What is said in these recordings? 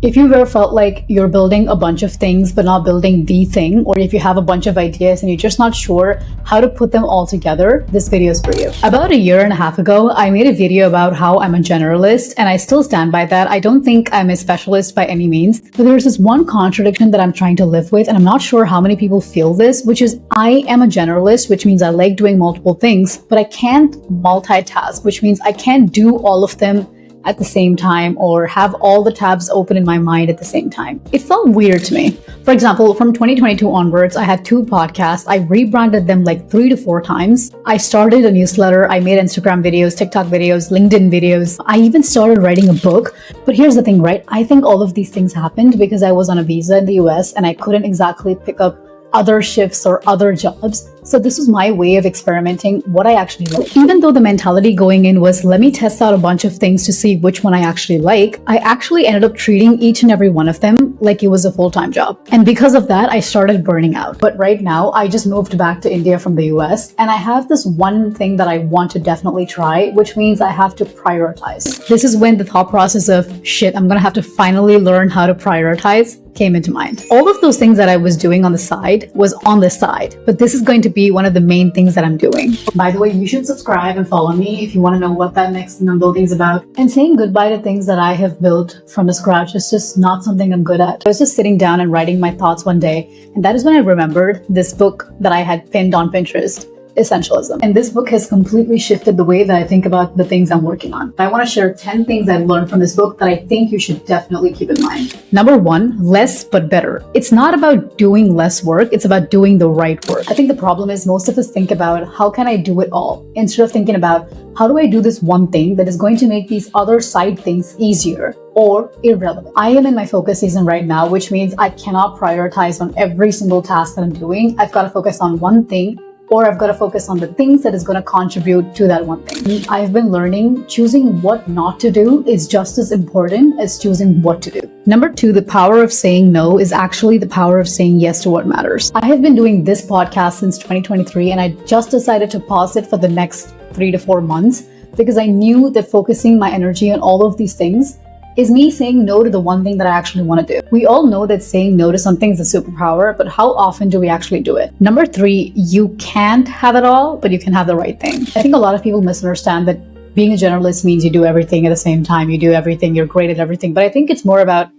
If you've ever felt like you're building a bunch of things but not building the thing, or if you have a bunch of ideas and you're just not sure how to put them all together, this video is for you. About a year and a half ago, I made a video about how I'm a generalist, and I still stand by that. I don't think I'm a specialist by any means, but there's this one contradiction that I'm trying to live with, and I'm not sure how many people feel this, which is I am a generalist, which means I like doing multiple things, but I can't multitask, which means I can't do all of them at the same time or have all the tabs open in my mind at the same time. It felt weird to me. For example, from 2022 onwards, I had 2 podcasts. I rebranded them like 3 to 4 times. I started a newsletter. I made Instagram videos, TikTok videos, LinkedIn videos. I even started writing a book. But here's the thing, right? I think all of these things happened because I was on a visa in the US and I couldn't exactly pick up other shifts or other jobs. So this was my way of experimenting what I actually like. Even though the mentality going in was, let me test out a bunch of things to see which one I actually like, I actually ended up treating each and every one of them like it was a full-time job. And because of that, I started burning out. But right now, I just moved back to India from the US, and I have this one thing that I want to definitely try, which means I have to prioritize. This is when the thought process of, shit, I'm gonna have to finally learn how to prioritize came into mind. All of those things that I was doing on the side was on the side, but this is going to be one of the main things that I'm doing. By the way, you should subscribe and follow me if you want to know what that next thing I'm building is about. And saying goodbye to things that I have built from the scratch is just not something I'm good at. I was just sitting down and writing my thoughts one day, and that is when I remembered this book that I had pinned on Pinterest, Essentialism. And this book has completely shifted the way that I think about the things I'm working on. I want to share 10 things I've learned from this book that I think you should definitely keep in mind. Number 1, less but better. It's not about doing less work, it's about doing the right work. I think the problem is most of us think about how can I do it all, instead of thinking about how do I do this one thing that is going to make these other side things easier or irrelevant. I am in my focus season right now, which means I cannot prioritize on every single task that I'm doing. I've got to focus on one thing, or I've got to focus on the things that is going to contribute to that one thing. I've been learning choosing what not to do is just as important as choosing what to do. Number 2, the power of saying no is actually the power of saying yes to what matters. I have been doing this podcast since 2023, and I just decided to pause it for the next 3 to 4 months because I knew that focusing my energy on all of these things is me saying no to the one thing that I actually want to do. We all know that saying no to something is a superpower, but how often do we actually do it? Number 3, you can't have it all, but you can have the right thing. I think a lot of people misunderstand that being a generalist means you do everything at the same time. You do everything, you're great at everything. But I think it's more about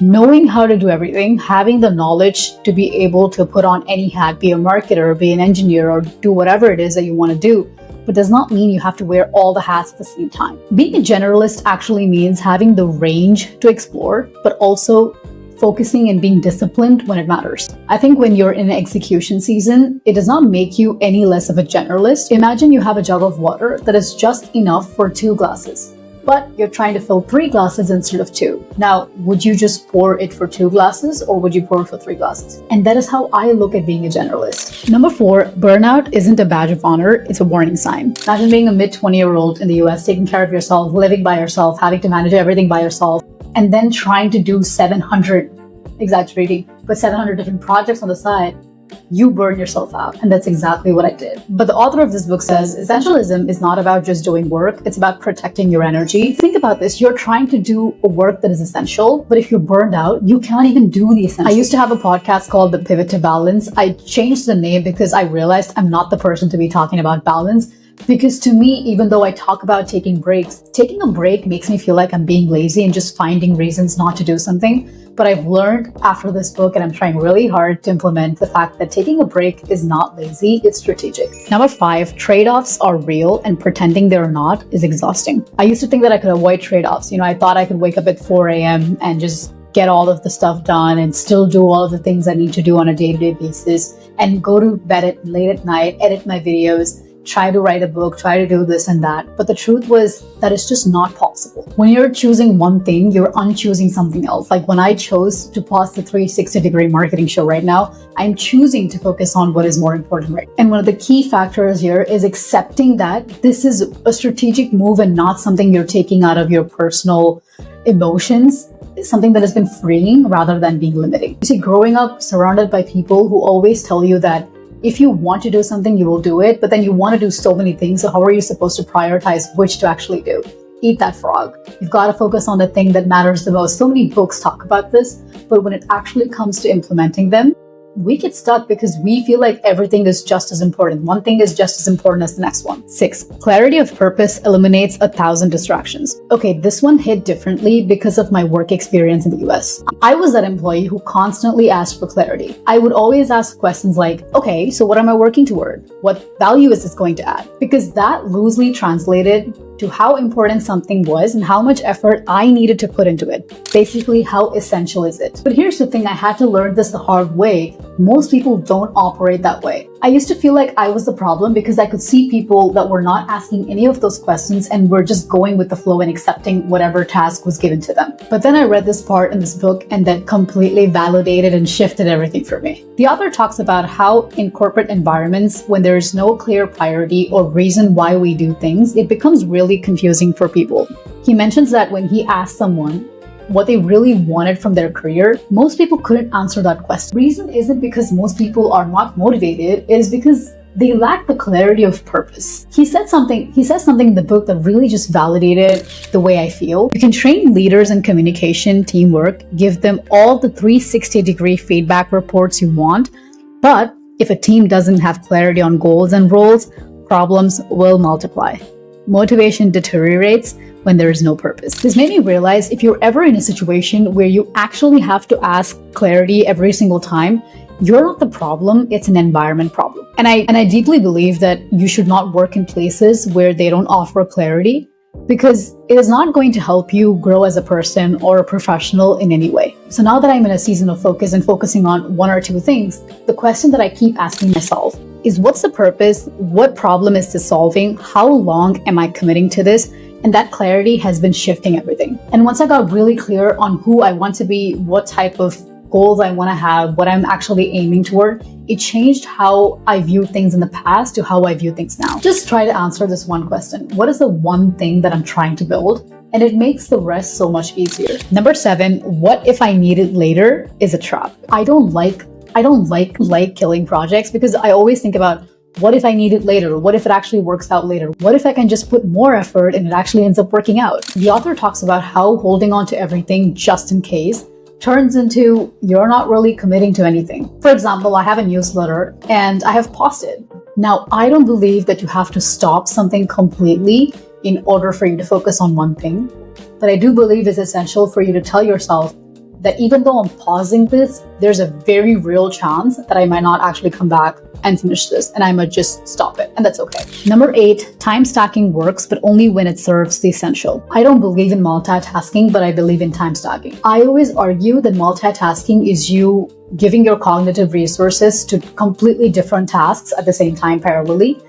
knowing how to do everything, having the knowledge to be able to put on any hat, be a marketer, be an engineer, or do whatever it is that you want to do. But does not mean you have to wear all the hats at the same time. Being a generalist actually means having the range to explore, but also focusing and being disciplined when it matters. I think when you're in an execution season, it does not make you any less of a generalist. Imagine you have a jug of water that is just enough for 2 glasses. But you're trying to fill 3 glasses instead of 2. Now, would you just pour it for 2 glasses or would you pour it for 3 glasses? And that is how I look at being a generalist. Number 4, burnout isn't a badge of honor, it's a warning sign. Imagine being a mid-20-year-old in the US, taking care of yourself, living by yourself, having to manage everything by yourself, and then trying to do 700, exaggerating, but 700 different projects on the side. You burn yourself out. And that's exactly what I did. But the author of this book says, Essentialism is not about just doing work, it's about protecting your energy. Think about this, you're trying to do a work that is essential, but if you're burned out, you can't even do the essential. I used to have a podcast called The Pivot to Balance. I changed the name because I realized I'm not the person to be talking about balance. Because to me, even though I talk about taking breaks, taking a break makes me feel like I'm being lazy and just finding reasons not to do something. But I've learned after this book, and I'm trying really hard to implement the fact that taking a break is not lazy, it's strategic. Number 5, trade-offs are real and pretending they're not is exhausting. I used to think that I could avoid trade-offs. I thought I could wake up at 4 a.m. and just get all of the stuff done and still do all of the things I need to do on a day-to-day basis and go to bed late at night, edit my videos, try to write a book, try to do this and that. But the truth was that it's just not possible. When you're choosing one thing, you're unchoosing something else. Like when I chose to pause the 360-degree marketing show right now, I'm choosing to focus on what is more important right now. And one of the key factors here is accepting that this is a strategic move and not something you're taking out of your personal emotions. It's something that has been freeing rather than being limiting. You see, growing up surrounded by people who always tell you that if you want to do something, you will do it, but then you want to do so many things. So how are you supposed to prioritize which to actually do? eat that frog. You've got to focus on the thing that matters the most. So many books talk about this, but when it actually comes to implementing them, we get stuck because we feel like everything is just as important. One thing is just as important as the next one. 6. Clarity of purpose eliminates 1,000 distractions. Okay, this one hit differently because of my work experience in the US. I was that employee who constantly asked for clarity. I would always ask questions like, okay, so what am I working toward? What value is this going to add? Because that loosely translated to how important something was and how much effort I needed to put into it. Basically, how essential is it? But here's the thing, I had to learn this the hard way. Most people don't operate that way. I used to feel like I was the problem because I could see people that were not asking any of those questions and were just going with the flow and accepting whatever task was given to them. But then I read this part in this book and that completely validated and shifted everything for me. The author talks about how in corporate environments, when there's no clear priority or reason why we do things, it becomes really confusing for people. He mentions that when he asked someone what they really wanted from their career, most people couldn't answer that question. Reason isn't because most people are not motivated, it is because they lack the clarity of purpose. He says something in the book that really just validated the way I feel. You can train leaders in communication, teamwork, give them all the 360-degree feedback reports you want, but if a team doesn't have clarity on goals and roles, problems will multiply. Motivation deteriorates when there is no purpose. This made me realize if you're ever in a situation where you actually have to ask clarity every single time, you're not the problem, it's an environment problem. And I deeply believe that you should not work in places where they don't offer clarity, because it is not going to help you grow as a person or a professional in any way. So now that I'm in a season of focus and focusing on one or two things, the question that I keep asking myself is, what's the purpose? What problem is this solving? How long am I committing to this? And that clarity has been shifting everything. And once I got really clear on who I want to be, what type of goals I want to have, what I'm actually aiming toward, it changed how I viewed things in the past to how I view things now. Just try to answer this one question. What is the one thing that I'm trying to build? And it makes the rest so much easier. Number 7, what if I need it later is a trap. I don't like killing projects because I always think about, what if I need it later? What if it actually works out later? What if I can just put more effort and it actually ends up working out? The author talks about how holding on to everything just in case turns into you're not really committing to anything. For example, I have a newsletter and I have paused it. Now, I don't believe that you have to stop something completely in order for you to focus on one thing, but I do believe it's essential for you to tell yourself that even though I'm pausing this, there's a very real chance that I might not actually come back and finish this, and I might just stop it, and that's okay. Number 8, time stacking works, but only when it serves the essential. I don't believe in multitasking, but I believe in time stacking. I always argue that multitasking is you giving your cognitive resources to completely different tasks at the same time parallelly,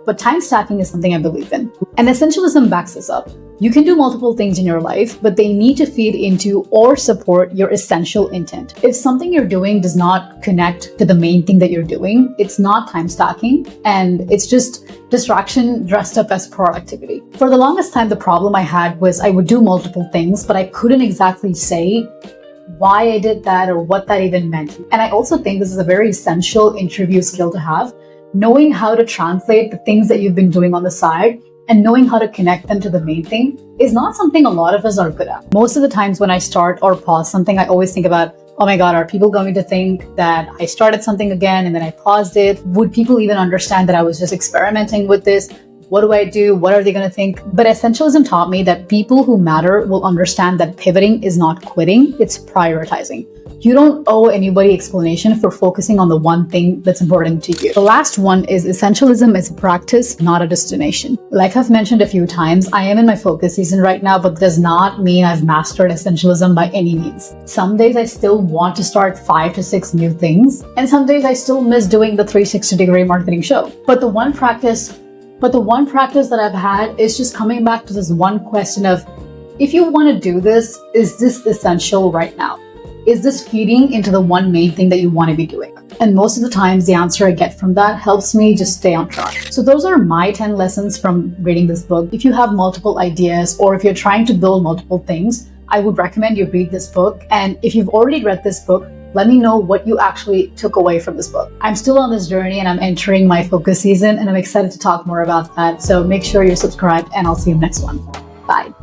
but time stacking is something I believe in. And Essentialism backs this up. You can do multiple things in your life, but they need to feed into or support your essential intent. If something you're doing does not connect to the main thing that you're doing, it's not time stacking, and it's just distraction dressed up as productivity. For the longest time, the problem I had was I would do multiple things, but I couldn't exactly say why I did that or what that even meant. And I also think this is a very essential interview skill to have, knowing how to translate the things that you've been doing on the side and knowing how to connect them to the main thing is not something a lot of us are good at. Most of the times when I start or pause something, I always think about, oh my God, are people going to think that I started something again and then I paused it? Would people even understand that I was just experimenting with this? What do I do? What are they going to think? But Essentialism taught me that people who matter will understand that pivoting is not quitting, it's prioritizing. You don't owe anybody explanation for focusing on the one thing that's important to you. The last one is Essentialism is a practice, not a destination. Like I've mentioned a few times, I am in my focus season right now, but does not mean I've mastered Essentialism by any means. Some days I still want to start 5 to 6 new things, and some days I still miss doing the 360-degree marketing show. But the one practice that I've had is just coming back to this one question of, if you want to do this, is this essential right now? Is this feeding into the one main thing that you want to be doing? And most of the times the answer I get from that helps me just stay on track. So those are my 10 lessons from reading this book. If you have multiple ideas or if you're trying to build multiple things, I would recommend you read this book. And if you've already read this book, let me know what you actually took away from this book. I'm still on this journey and I'm entering my focus season and I'm excited to talk more about that. So make sure you're subscribed and I'll see you next one. Bye.